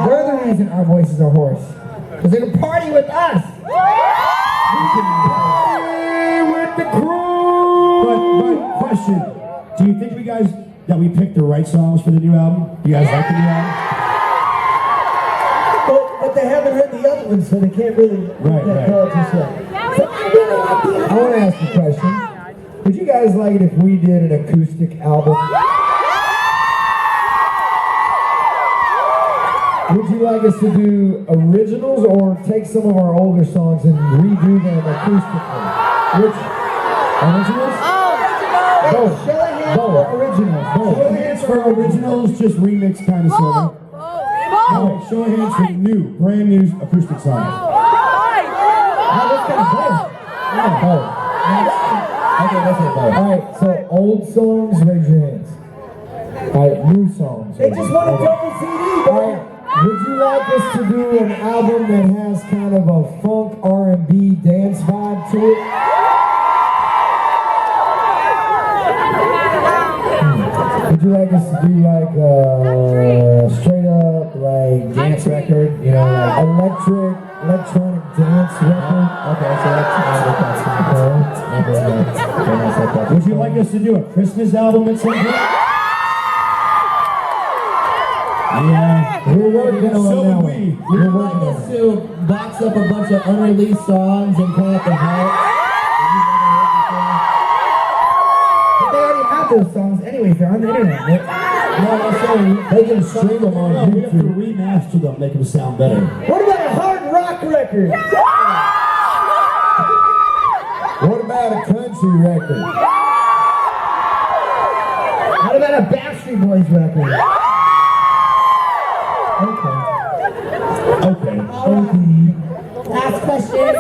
They're the reason our voices are hoarse. Because they can party with us. We can party with the crew. But question, do you think that we picked the right songs for the new album? You guys like the new album? But they haven't heard the other ones, so they can't really Right. call it just yet. So I want to ask you a question. Would you guys like it if we did an acoustic album? Would you like us to do originals or take some of our older songs and redo them acoustically? Which originals? Both. Show of hands for originals. Both. Show of hands for originals, just remix kind of sort of. Alright, show of hands for brand new acoustic songs. How this kind of both? Yeah, both. Okay, let's say both. Alright, so old songs, raise your hands. Alright, new songs. They just want a double CD, bro. Would you like us to do an album that has kind of a funk R&B dance vibe to it? Would you like us to do like a straight up like dance record? You know, like electronic dance record? Okay, so that's Would you like us to do a Christmas album at some point? Yeah, we're working on that one. We're working on us to box up a bunch of unreleased songs and call it the Vault. But they already have those songs anyways, they're on the internet. no, I'm saying they can stream them on YouTube. We have to remaster them, make them sound better. What about a hard rock record? What about a country record? What about a Backstreet Boys record? Okay. Last question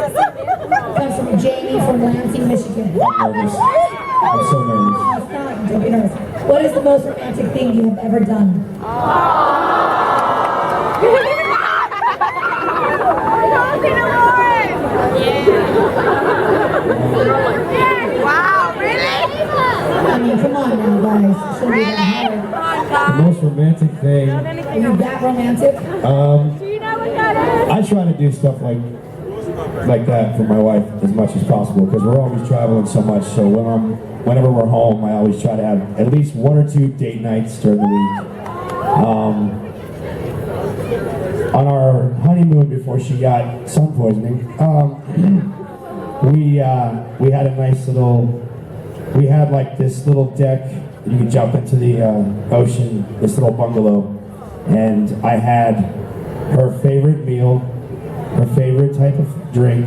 comes from Jamie from Lansing, Michigan. I'm nervous. I'm so nervous. Don't be nervous. What is the most romantic thing you have ever done? Wow, really? I mean, come on now, guys. Shouldn't be that hard. The most romantic thing. Are you that romantic? I try to do stuff like that for my wife as much as possible because we're always traveling so much. So whenever we're home, I always try to have at least 1 or 2 date nights during the week. On our honeymoon before she got sun poisoning, we had a nice we had like this little deck you could jump into the ocean, this little bungalow, and I had her favorite meal, her favorite type of drink,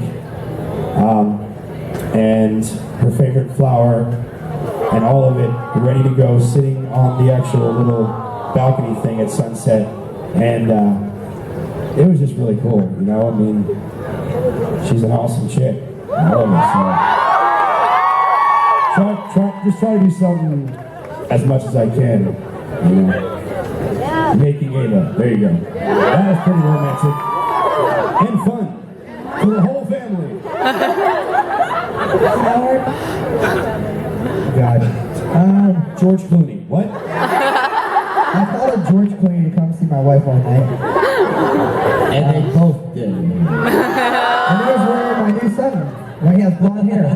and her favorite flower, and all of it ready to go, sitting on the actual little balcony thing at sunset, and it was just really cool, you know. I mean, she's an awesome chick. I love her, so just try to do something as much as I can, you know. Making Ava. There you go. That was pretty romantic. And fun. For the whole family. God. George Clooney. What? I followed George Clooney to come see my wife one night. And they both did. And he was wearing my new son. Now he has blonde hair.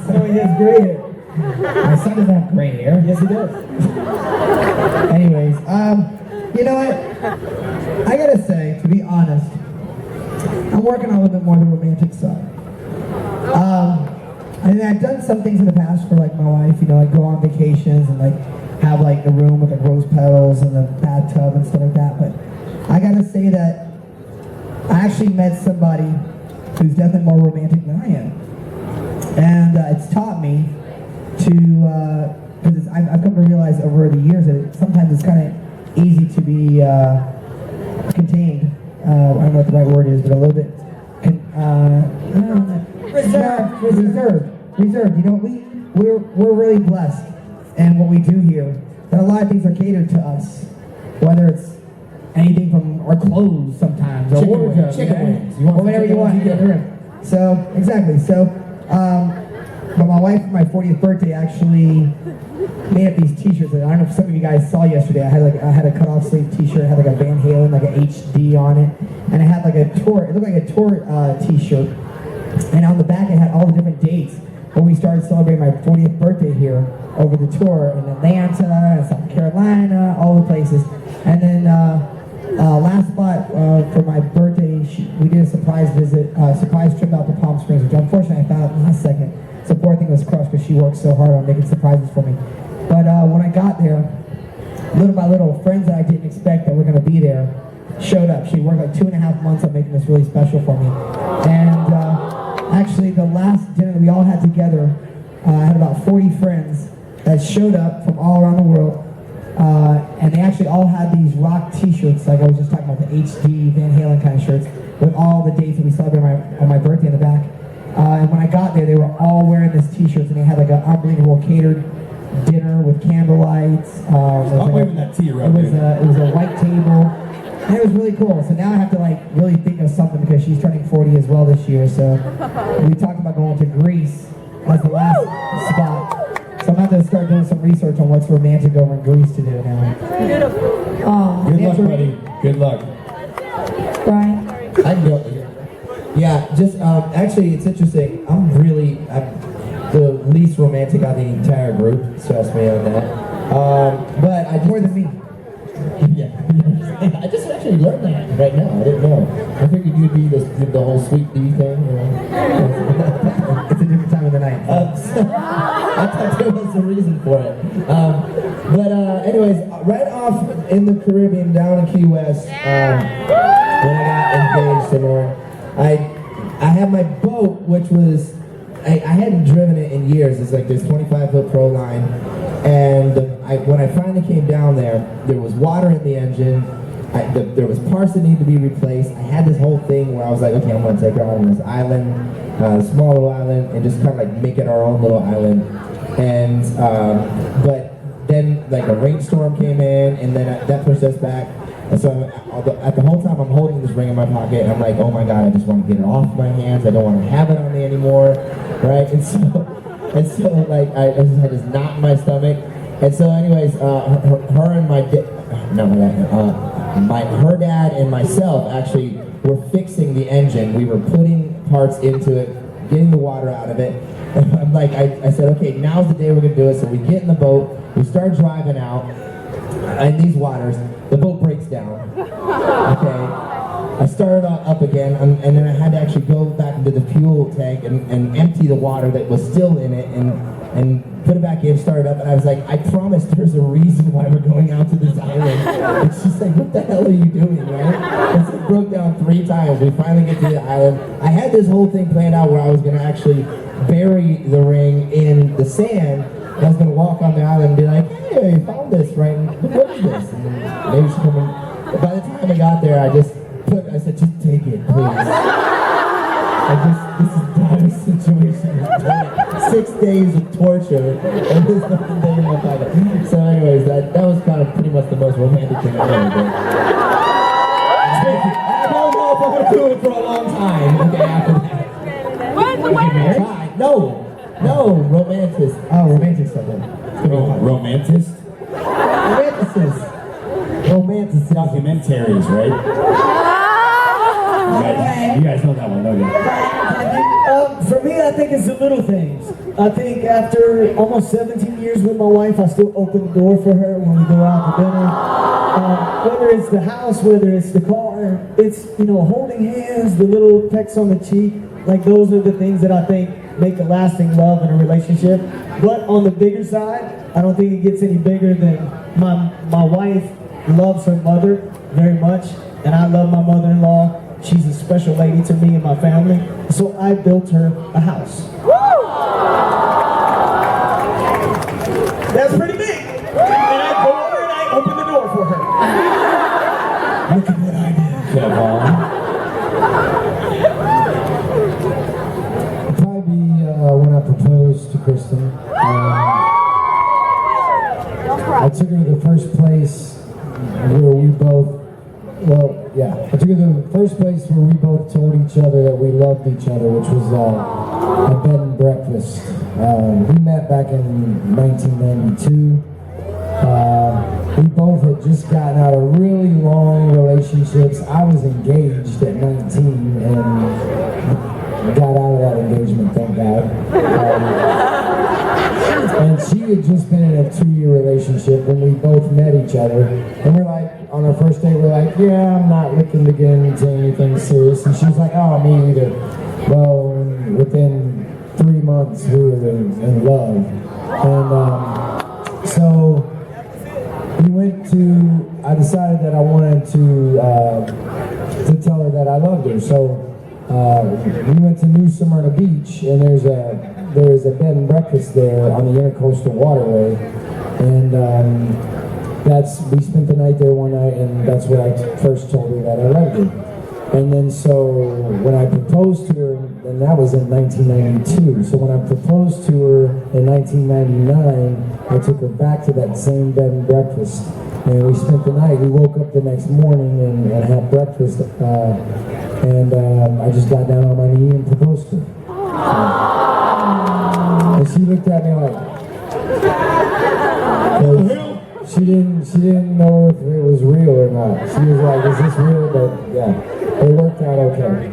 So he has gray hair. My son doesn't have gray hair. Yes, he does. Anyways, you know what? I gotta say, to be honest, I'm working on a little bit more the romantic side. I mean, I've done some things in the past for like my wife, you know, like go on vacations and like have like the room with like rose petals and the bathtub and stuff like that. But I gotta say that I actually met somebody who's definitely more romantic than I am, and it's taught me to, because I've come to realize over the years that sometimes it's kind of easy to be contained. I don't know what the right word is, but a little bit reserved. You know, we're really blessed, and what we do here, that a lot of things are catered to us, whether it's anything from our clothes sometimes, or wardrobe, chicken wings. or whatever you want. So exactly. So But my wife, for my 40th birthday, actually made up these T-shirts. I don't know if some of you guys saw yesterday. I had a cut-off sleeve T-shirt. It had like a Van Halen, like an HD on it, and it had like a tour. It looked like a tour T-shirt. And on the back, it had all the different dates when we started celebrating my 40th birthday here over the tour in Atlanta and South Carolina, all the places. And then last spot for my birthday, we did a surprise trip out to Palm Springs, which unfortunately I found out last second. So poor thing was crushed because she worked so hard on making surprises for me. But when I got there, little by little, friends that I didn't expect that were going to be there showed up. She worked like 2.5 months on making this really special for me. And actually, the last dinner that we all had together, I had about 40 friends that showed up from all around the world. And they actually all had these rock T-shirts, like I was just talking about, the HD Van Halen kind of shirts, with all the dates that we celebrated on my birthday in the back. And when I got there, they were all wearing this T-shirts, and they had like an unbelievable catered dinner with candlelights. I'm waving that tea around. It was a white table, and it was really cool. So now I have to like really think of something because she's turning 40 as well this year. So we talked about going to Greece as the last spot. So I'm going to have to start doing some research on what's romantic over in Greece to do now. Oh, Good luck, buddy. Good luck. Brian. I can go. Yeah, just actually, it's interesting. I'm the least romantic on the entire group. Trust me on that. But I more than me. Yeah, I just actually learned that right now. I didn't know. I figured you'd be the whole sweet D thing. You know? It's a different time of the night. I thought there was a reason for it. But anyways, right off in the Caribbean, down in Key West, when I got engaged to Lauren, I had my boat, which was, I hadn't driven it in years. It's like this 25-foot pro line. And when I finally came down there was water in the engine. There was parts that needed to be replaced. I had this whole thing where I was like, okay, I'm going to take her on this island, small little island, and just kind of like make it our own little island. And, but then like a rainstorm came in, and then that pushed us back. And so at the whole time I'm holding this ring in my pocket, and I'm like, oh my God, I just want to get it off my hands. I don't want to have it on me anymore, right? And so like I just had this knot in my stomach. And so anyways, her and her dad and myself actually were fixing the engine. We were putting parts into it, getting the water out of it. And I'm like, I said, okay, now's the day we're gonna do it. So we get in the boat, we start driving out in these waters. The boat breaks down. Okay, I started up again, and then I had to actually go back into the fuel tank and empty the water that was still in it and put it back in, start it up, and I was like, I promise there's a reason why we're going out to this island. And she's like, what the hell are you doing, right? And so it broke down 3 times. We finally get to the island. I had this whole thing planned out where I was gonna actually bury the ring in the sand, and I was gonna walk on the island and be like, hey, I found this, right? What is this? And then maybe she's coming. But by the time I got there, I said, just take it, please. This is a dire situation. 6 days of torture, and there's nothing there in my pocket. So anyways, that was kind of pretty much the most romantic thing I've ever done. I don't know if I'm going to do it for a long time, okay, after that. Where's the wedding? No, romantic. Oh, romantic stuff. Romantist? Romantic. Documentaries, right? You guys know that one, don't you? For me, I think it's the little things. I think after almost 17 years with my wife, I still open the door for her when we go out to dinner. Whether it's the house, whether it's the car, it's, holding hands, the little pecks on the cheek. Like, those are the things that I think make a lasting love in a relationship. But on the bigger side, I don't think it gets any bigger than my wife loves her mother very much, and I love my mother-in-law. She's a special lady to me and my family, so I built her a house. That's pretty big. And I go over and I open the door for her. Look at what I did. Probably when I proposed to Kristen, I took her to the first place where we both well, yeah. I took her to the first place where we both told each other that we loved each other, which was a bed and breakfast. We met back in 1992. We both had just gotten out of really long relationships. I was engaged at 19 and got out of that engagement, thank God. And she had just been in a 2-year relationship when we both met each other. And we're like, on our first date, we're like, yeah, I'm not looking to get into anything serious. And she's like, oh, me either. Well, within 3 months, we were in love. And so we went to, I decided that I wanted to tell her that I loved her. So we went to New Smyrna Beach, and there's a bed and breakfast there on the Intercoastal Waterway, and we spent the night there one night, and that's where I first told her that I loved her. And then so when I proposed to her, and that was in 1992, so when I proposed to her in 1999, I took her back to that same bed and breakfast, and we spent the night. We woke up the next morning and had breakfast, and I just got down on my knee and proposed to her. And she looked at me like, she didn't know if it was real or not. She was like, is this real? But yeah, it worked out okay.